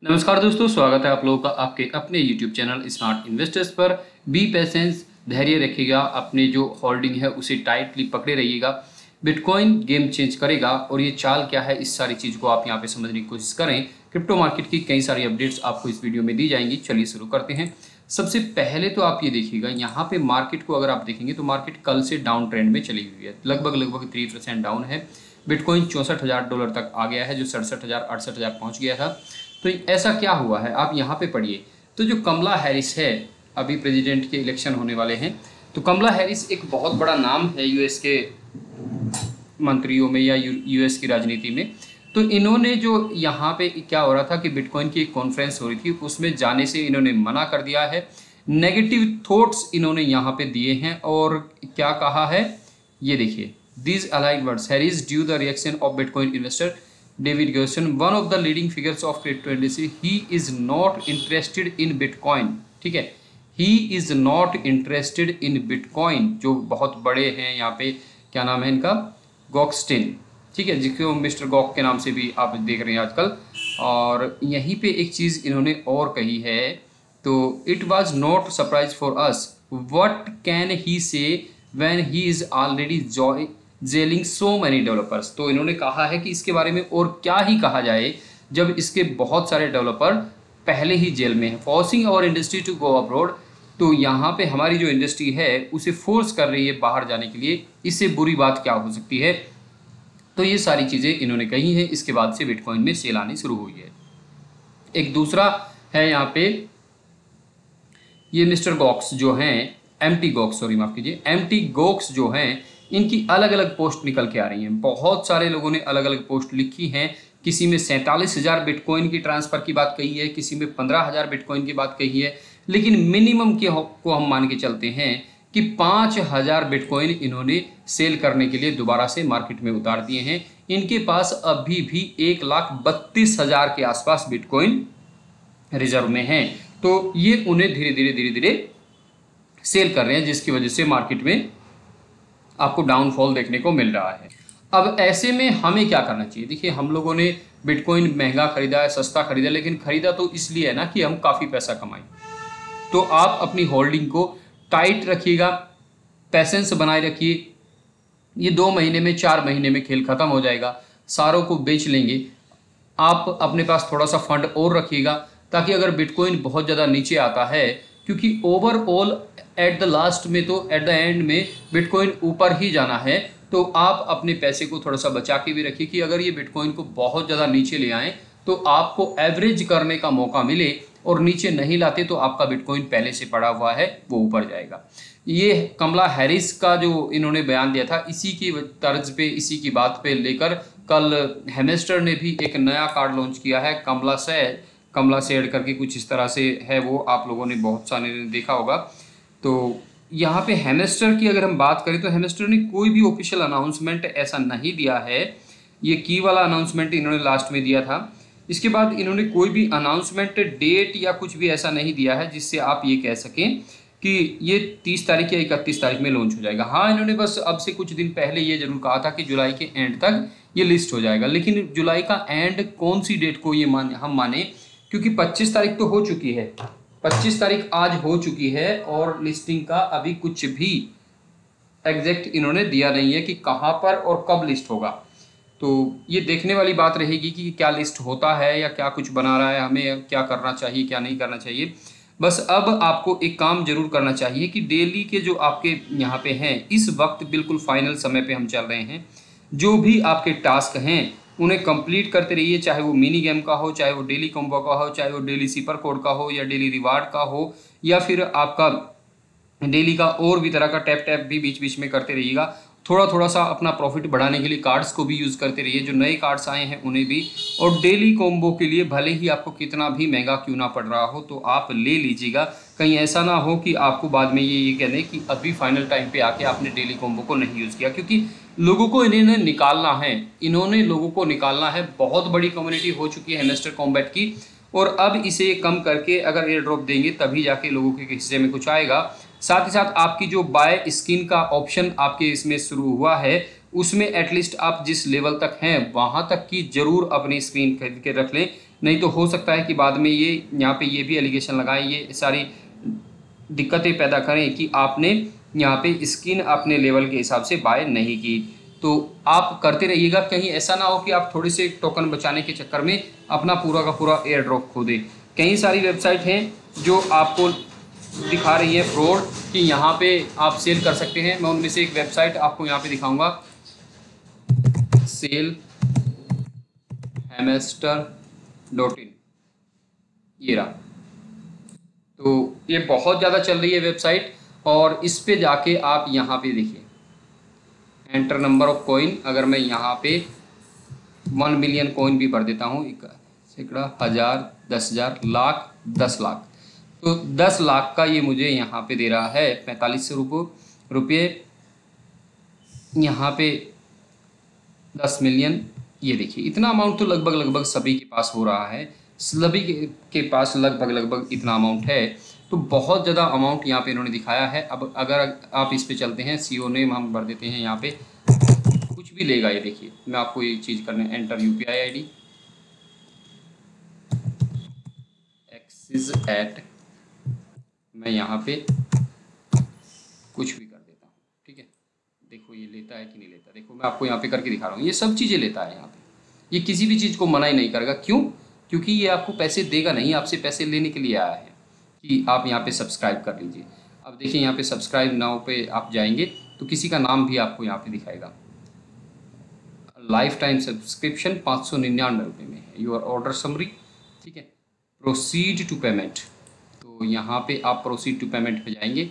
नमस्कार दोस्तों, स्वागत है आप लोगों का आपके अपने YouTube चैनल स्मार्ट इन्वेस्टर्स पर। बी पेशेंस, धैर्य रखिएगा, अपने जो होल्डिंग है उसे टाइटली पकड़े रहिएगा। बिटकॉइन गेम चेंज करेगा और ये चाल क्या है, इस सारी चीज़ को आप यहाँ पे समझने की कोशिश करें। क्रिप्टो मार्केट की कई सारी अपडेट्स आपको इस वीडियो में दी जाएंगी। चलिए शुरू करते हैं। सबसे पहले तो आप ये देखिएगा, यहाँ पे मार्केट को अगर आप देखेंगे तो मार्केट कल से डाउन ट्रेंड में चली हुई है। लगभग 3% डाउन है। बिटकॉइन $64 तक आ गया है, जो 67,000 68,000 पहुँच गया था। तो ऐसा क्या हुआ है, आप यहाँ पे पढ़िए। तो जो कमला हैरिस है, अभी प्रेसिडेंट के इलेक्शन होने वाले हैं, तो कमला हैरिस एक बहुत बड़ा नाम है यूएस के मंत्रियों में या यूएस की राजनीति में। तो इन्होंने जो यहाँ पे क्या हो रहा था कि बिटकॉइन की एक कॉन्फ्रेंस हो रही थी, उसमें जाने से इन्होंने मना कर दिया है। नेगेटिव थॉट्स इन्होंने यहाँ पे दिए हैं और क्या कहा है ये देखिए। These allied words Harris due the reaction of bitcoin investor David Gerson, one of the leading figures of crypto industry, he is not interested in Bitcoin। ठीक है, he is not interested in Bitcoin। जो बहुत बड़े हैं यहाँ पे, क्या नाम है इनका, गॉक्सटिन, ठीक है, जिसको मिस्टर गॉक के नाम से भी आप देख रहे हैं आजकल। और यहीं पे एक चीज़ इन्होंने और कही है, तो it was not surprise for us, what can he say when he is already jailing so many developers. तो इन्होंने कहा है कि इसके बारे में और क्या ही कहा जाए जब इसके बहुत सारे डेवलपर पहले ही जेल में हैं। Forcing our industry to go abroad, तो यहाँ पे हमारी जो इंडस्ट्री है उसे फोर्स कर रही है बाहर जाने के लिए। इससे बुरी बात क्या हो सकती है। तो ये सारी चीज़ें इन्होंने कही हैं। इसके बाद से बिटकॉइन में सेल आनी शुरू हुई है। एक दूसरा है यहाँ पे, ये मिस्टर गॉक्स जो हैं, एमटी गॉक्स, सॉरी माफ कीजिए, एमटी गॉक्स जो हैं, इनकी अलग अलग पोस्ट निकल के आ रही हैं। बहुत सारे लोगों ने अलग अलग पोस्ट लिखी हैं। किसी में 47,000 बिटकॉइन की ट्रांसफ़र की बात कही है, किसी में 15,000 बिटकॉइन की बात कही है, लेकिन मिनिमम को हम मान के चलते हैं कि 5,000 बिटकॉइन इन्होंने सेल करने के लिए दोबारा से मार्केट में उतार दिए हैं। इनके पास अभी भी 1,32,000 के आसपास बिटकॉइन रिजर्व में हैं। तो ये उन्हें धीरे धीरे सेल कर रहे हैं, जिसकी वजह से मार्केट में आपको डाउनफॉल देखने को मिल रहा है। अब ऐसे में हमें क्या करना चाहिए। देखिए, हम लोगों ने बिटकॉइन महंगा खरीदा है, सस्ता खरीदा, लेकिन खरीदा तो इसलिए है ना कि हम काफ़ी पैसा कमाएं। तो आप अपनी होल्डिंग को टाइट रखिएगा, पैसेंस बनाए रखिए। ये 2 महीने में 4 महीने में खेल खत्म हो जाएगा, सारों को बेच लेंगे। आप अपने पास थोड़ा सा फंड और रखिएगा, ताकि अगर बिटकॉइन बहुत ज़्यादा नीचे आता है, क्योंकि ओवरऑल एट द लास्ट में, तो एट द एंड में बिटकॉइन ऊपर ही जाना है। तो आप अपने पैसे को थोड़ा सा बचा के भी रखिए कि अगर ये बिटकॉइन को बहुत ज़्यादा नीचे ले आएँ तो आपको एवरेज करने का मौका मिले, और नीचे नहीं लाते तो आपका बिटकॉइन पहले से पड़ा हुआ है वो ऊपर जाएगा। ये कमला हैरिस का जो इन्होंने बयान दिया था, इसी की तर्ज पे, इसी की बात पे लेकर कल हेमेस्टर ने भी एक नया कार्ड लॉन्च किया है, कमला शेड करके कुछ इस तरह से है वो, आप लोगों ने बहुत सारे ने देखा होगा। तो यहाँ पे हेमेस्टर की अगर हम बात करें तो हेमेस्टर ने कोई भी ऑफिशियल अनाउंसमेंट ऐसा नहीं दिया है। ये की वाला अनाउंसमेंट इन्होंने लास्ट में दिया था। इसके बाद इन्होंने कोई भी अनाउंसमेंट डेट या कुछ भी ऐसा नहीं दिया है जिससे आप ये कह सकें कि ये 30 तारीख या 31 तारीख में लॉन्च हो जाएगा। हाँ, इन्होंने बस अब से कुछ दिन पहले ये जरूर कहा था कि जुलाई के एंड तक ये लिस्ट हो जाएगा, लेकिन जुलाई का एंड कौन सी डेट को ये हम माने, क्योंकि 25 तारीख तो हो चुकी है, 25 तारीख आज हो चुकी है, और लिस्टिंग का अभी कुछ भी एग्जैक्ट इन्होंने दिया नहीं है कि कहाँ पर और कब लिस्ट होगा। तो ये देखने वाली बात रहेगी कि क्या लिस्ट होता है या क्या कुछ बना रहा है, हमें क्या करना चाहिए क्या नहीं करना चाहिए। बस अब आपको एक काम जरूर करना चाहिए कि डेली के जो आपके यहाँ पे हैं, इस वक्त बिल्कुल फाइनल समय पे हम चल रहे हैं, जो भी आपके टास्क हैं उन्हें कंप्लीट करते रहिए, चाहे वो मिनी गेम का हो, चाहे वो डेली कॉम्बो का हो, चाहे वो डेली सुपर कोड का हो, या डेली रिवार्ड का हो, या फिर आपका डेली का और भी तरह का टैप भी बीच बीच में करते रहिएगा। थोड़ा थोड़ा सा अपना प्रॉफिट बढ़ाने के लिए कार्ड्स को भी यूज़ करते रहिए, जो नए कार्ड्स आए हैं उन्हें भी। और डेली कॉम्बो के लिए भले ही आपको कितना भी महंगा क्यों ना पड़ रहा हो, तो आप ले लीजिएगा। कहीं ऐसा ना हो कि आपको बाद में ये कह दें कि अभी फाइनल टाइम पे आके आपने डेली कॉम्बो को नहीं यूज़ किया, क्योंकि लोगों को इन्होंने निकालना है, इन्होंने लोगों को निकालना है। बहुत बड़ी कम्युनिटी हो चुकी है हेमेस्टर कॉम्बैट की, और अब इसे कम करके अगर एयर ड्रॉप देंगे तभी जाके लोगों के हिस्से में कुछ आएगा। साथ ही साथ आपकी जो बाय स्किन का ऑप्शन आपके इसमें शुरू हुआ है, उसमें एटलीस्ट आप जिस लेवल तक हैं वहाँ तक की जरूर अपनी स्क्रीन खरीद के रख लें, नहीं तो हो सकता है कि बाद में ये यहाँ पे ये भी एलिगेशन लगाएं, ये सारी दिक्कतें पैदा करें कि आपने यहाँ पे स्किन अपने लेवल के हिसाब से बाय नहीं की। तो आप करते रहिएगा, कहीं ऐसा ना हो कि आप थोड़े से टोकन बचाने के चक्कर में अपना पूरा का पूरा एयर ड्रॉप खो दें। कई सारी वेबसाइट हैं जो आपको दिखा रही है फ्रॉड कि यहाँ पे आप सेल कर सकते हैं। मैं उनमें से एक वेबसाइट आपको यहाँ पे दिखाऊंगा, सेल हैमस्टर.in, ये रहा। तो ये बहुत ज़्यादा चल रही है वेबसाइट, और इस पे जाके आप यहाँ पे देखिए एंटर नंबर ऑफ कॉइन। अगर मैं यहाँ पे 1 मिलियन कॉइन भी भर देता हूँ, 1 सैकड़ा, 1000, 10,000, लाख, 10 लाख, तो 10 लाख का ये मुझे यहाँ पे दे रहा है 4500 रुपये। यहाँ पे 10 मिलियन, ये देखिए इतना अमाउंट तो लगभग सभी के पास हो रहा है, सभी के पास लगभग इतना अमाउंट है। तो बहुत ज़्यादा अमाउंट यहाँ पे इन्होंने दिखाया है। अब अगर आप इस पे चलते हैं, सीओ नेम हम भर देते हैं, यहाँ पे कुछ भी लेगा। ये देखिए मैं आपको ये चीज़ करने, enter UPI ID axis at, मैं यहाँ पे कुछ भी कर देता हूँ, ठीक है। देखो ये लेता है कि नहीं लेता, देखो मैं आपको यहाँ पे करके दिखा रहा हूँ, ये सब चीज़ें लेता है यहाँ पे। ये किसी भी चीज़ को मना ही नहीं करेगा, क्यों? क्योंकि ये आपको पैसे देगा नहीं, आपसे पैसे लेने के लिए आया है कि आप यहाँ पे सब्सक्राइब कर लीजिए। अब देखिए यहाँ पे सब्सक्राइब नाउ पे आप जाएंगे तो किसी का नाम भी आपको यहाँ पे दिखाएगा, लाइफ टाइम सब्सक्रिप्शन 599 रुपये में है, योर ऑर्डर समरी, ठीक है। प्रोसीड टू पेमेंट, तो यहाँ पे आप प्रोसीड टू पेमेंट पे जाएंगे,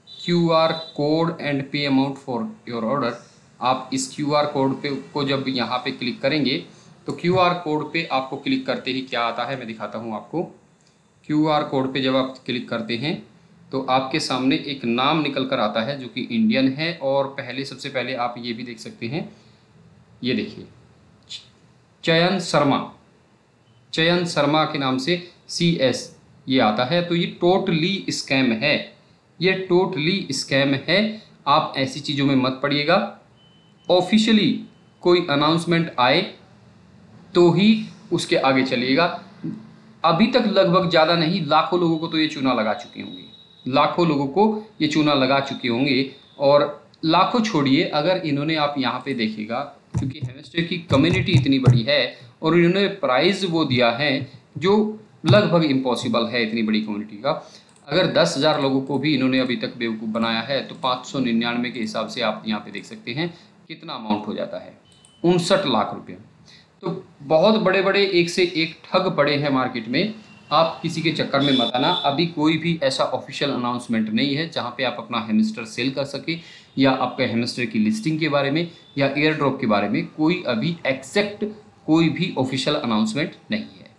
QR कोड एंड पे अमाउंट फॉर योर ऑर्डर। आप इस QR कोड पे को जब यहाँ पे क्लिक करेंगे तो QR कोड पे आपको क्लिक करते ही क्या आता है मैं दिखाता हूँ आपको। QR कोड पे जब आप क्लिक करते हैं तो आपके सामने एक नाम निकल कर आता है जो कि इंडियन है, और सबसे पहले आप ये भी देख सकते हैं, ये देखिए चयन शर्मा के नाम से CS ये आता है। तो ये टोटली स्कैम है, ये टोटली स्कैम है। आप ऐसी चीज़ों में मत पड़िएगा। ऑफिशियली कोई अनाउंसमेंट आए तो ही उसके आगे चलिएगा। अभी तक लगभग ज़्यादा नहीं, लाखों लोगों को तो ये चूना लगा चुके होंगे, लाखों लोगों को ये चूना लगा चुके होंगे। और लाखों छोड़िए, अगर इन्होंने, आप यहाँ पे देखिएगा, क्योंकि हैमस्टर की कम्युनिटी इतनी बड़ी है और इन्होंने प्राइस वो दिया है जो लगभग इम्पॉसिबल है इतनी बड़ी कम्युनिटी का। अगर 10,000 लोगों को भी इन्होंने अभी तक बेवकूफ़ बनाया है तो 599 के हिसाब से आप यहाँ पे देख सकते हैं कितना अमाउंट हो जाता है, 59 लाख रुपये। तो बहुत बड़े बड़े एक से एक ठग पड़े हैं मार्केट में, आप किसी के चक्कर में मत आना। अभी कोई भी ऐसा ऑफिशियल अनाउंसमेंट नहीं है जहाँ पे आप अपना हैमस्टर सेल कर सके, या आपका हैमस्टर की लिस्टिंग के बारे में या एयर ड्रॉप के बारे में कोई अभी एग्जैक्ट कोई भी ऑफिशियल अनाउंसमेंट नहीं है।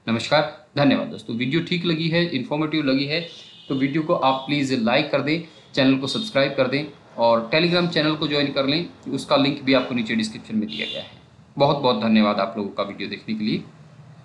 नमस्कार, धन्यवाद दोस्तों। वीडियो ठीक लगी है, इन्फॉर्मेटिव लगी है तो वीडियो को आप प्लीज़ लाइक कर दें, चैनल को सब्सक्राइब कर दें, और टेलीग्राम चैनल को ज्वाइन कर लें, उसका लिंक भी आपको नीचे डिस्क्रिप्शन में दिया गया है। बहुत बहुत धन्यवाद आप लोगों का वीडियो देखने के लिए।